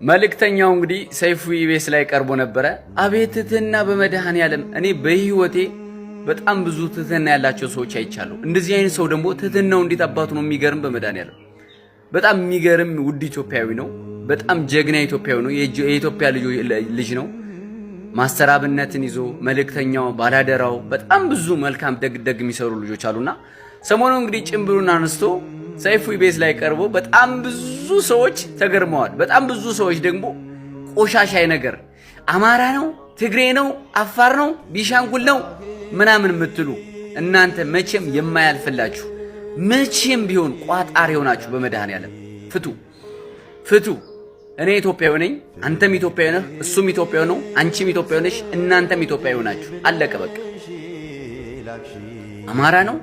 መልእክተኛው እንግዲህ ሰይፉ ኢቢኤስ ላይ ቀርቦ ነበረ። አቤት ትህትና በመድኃኔዓለም። እኔ በህይወቴ በጣም ብዙ ትህትና ያላቸው ሰዎች አይቻለሁ። እንደዚህ አይነት ሰው ደግሞ ትህትናው እንዴት አባቱ ነው የሚገርም። በመድኃኔዓለም በጣም የሚገርም ውድ ኢትዮጵያዊ ነው። በጣም ጀግና ኢትዮጵያዊ ነው። የኢትዮጵያ ልጅ ነው። ማስተር አብነትን ይዞ መልእክተኛው፣ ባላደራው በጣም ብዙ መልካም ደግ የሚሰሩ ልጆች አሉና ሰሞኑ እንግዲህ ጭምብሉን አንስቶ ሰይፉ ኢቢኤስ ላይ ቀርቦ በጣም ብዙ ሰዎች ተገርመዋል። በጣም ብዙ ሰዎች ደግሞ ቆሻሻ ነገር አማራ ነው፣ ትግሬ ነው፣ አፋር ነው፣ ቢሻንጉል ነው ምናምን የምትሉ እናንተ መቼም የማያልፍላችሁ መቼም ቢሆን ቋጣሪ ሆናችሁ በመድኃኔዓለም ፍቱ። እኔ ኢትዮጵያዊ ነኝ፣ አንተም ኢትዮጵያዊ ነህ፣ እሱም ኢትዮጵያዊ ነው፣ አንቺም ኢትዮጵያዊ ነሽ፣ እናንተም ኢትዮጵያዊ ናችሁ። አለቀ በቃ። አማራ ነው፣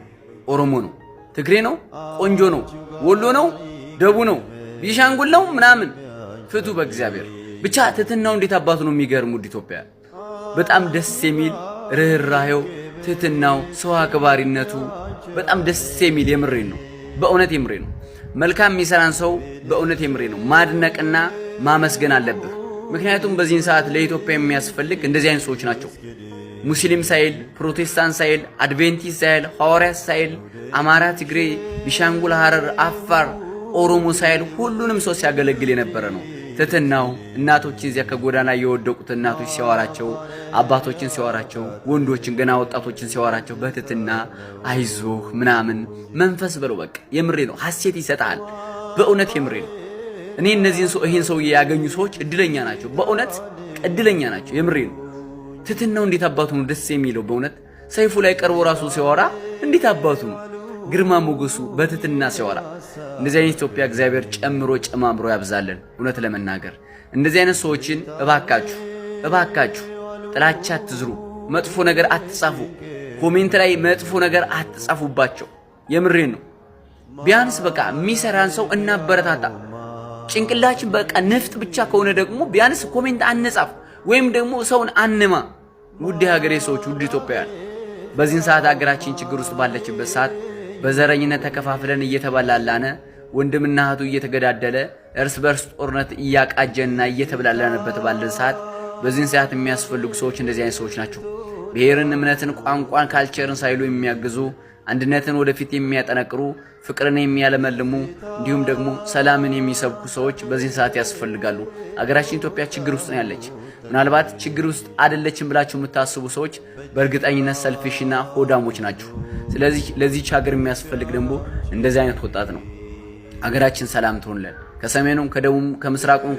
ኦሮሞ ነው፣ ትግሬ ነው፣ ቆንጆ ነው፣ ወሎ ነው፣ ደቡ ነው፣ ቢሻንጉል ነው ምናምን ፍቱ በእግዚአብሔር። ብቻ ትህትናው እንዴት አባቱ ነው የሚገርም። ውድ ኢትዮጵያ በጣም ደስ የሚል ርህራሄው፣ ትህትናው፣ ሰው አክባሪነቱ በጣም ደስ የሚል የምሬን ነው። በእውነት የምሬን ነው። መልካም የሚሰራን ሰው በእውነት የምሬን ነው ማድነቅና ማመስገን አለብህ። ምክንያቱም በዚህን ሰዓት ለኢትዮጵያ የሚያስፈልግ እንደዚህ አይነት ሰዎች ናቸው። ሙስሊም ሳይል፣ ፕሮቴስታንት ሳይል፣ አድቬንቲስት ሳይል፣ ሐዋርያት ሳይል፣ አማራ፣ ትግሬ፣ ቢሻንጉል፣ ሐረር፣ አፋር፣ ኦሮሞ ሳይል ሁሉንም ሰው ሲያገለግል የነበረ ነው። ትህትናው እናቶችን እዚያ ከጎዳና የወደቁት እናቶች ሲያወራቸው፣ አባቶችን ሲያወራቸው፣ ወንዶችን ገና ወጣቶችን ሲያወራቸው በትህትና አይዞህ ምናምን መንፈስ በለው በቃ የምሬ ነው። ሐሴት ይሰጣል። በእውነት የምሬ ነው። እኔ ይህን ሰውዬ ያገኙ ሰዎች እድለኛ ናቸው። በእውነት እድለኛ ናቸው። የምሬ ነው። ትህትናው እንዴት አባቱ ነው ደስ የሚለው። በእውነት ሰይፉ ላይ ቀርቦ ራሱ ሲያወራ እንዴት አባቱ ነው ግርማ ሞገሱ በትህትና ሲያወራ። እንደዚህ አይነት ኢትዮጵያ እግዚአብሔር ጨምሮ ጨማምሮ ያብዛልን። እውነት ለመናገር እንደዚህ አይነት ሰዎችን እባካችሁ ጥላቻ አትዝሩ፣ መጥፎ ነገር አትጻፉ፣ ኮሜንት ላይ መጥፎ ነገር አትጻፉባቸው። የምሬን ነው። ቢያንስ በቃ የሚሰራን ሰው እናበረታታ። ጭንቅላችን በቃ ንፍጥ ብቻ ከሆነ ደግሞ ቢያንስ ኮሜንት አንጻፍ ወይም ደግሞ ሰውን አንማ። ውድ ሀገሬ ሰዎች፣ ውድ ኢትዮጵያውያን በዚህን ሰዓት ሀገራችን ችግር ውስጥ ባለችበት ሰዓት በዘረኝነት ተከፋፍለን እየተባላላነ ወንድምና እህቱ እየተገዳደለ እርስ በርስ ጦርነት እያቃጀንና እየተበላላነበት ባለን ሰዓት በዚህን ሰዓት የሚያስፈልጉ ሰዎች እንደዚህ አይነት ሰዎች ናቸው። ብሔርን፣ እምነትን፣ ቋንቋን፣ ካልቸርን ሳይሉ የሚያግዙ አንድነትን ወደፊት የሚያጠነክሩ ፍቅርን የሚያለመልሙ እንዲሁም ደግሞ ሰላምን የሚሰብኩ ሰዎች በዚህ ሰዓት ያስፈልጋሉ። አገራችን ኢትዮጵያ ችግር ውስጥ ነው ያለች። ምናልባት ችግር ውስጥ አይደለችም ብላችሁ የምታስቡ ሰዎች በእርግጠኝነት ሰልፊሽና ሆዳሞች ናችሁ። ስለዚህ ለዚህች ሀገር የሚያስፈልግ ደግሞ እንደዚህ አይነት ወጣት ነው። አገራችን ሰላም ትሆንልን። ከሰሜኑም ከደቡብም ከምስራቁም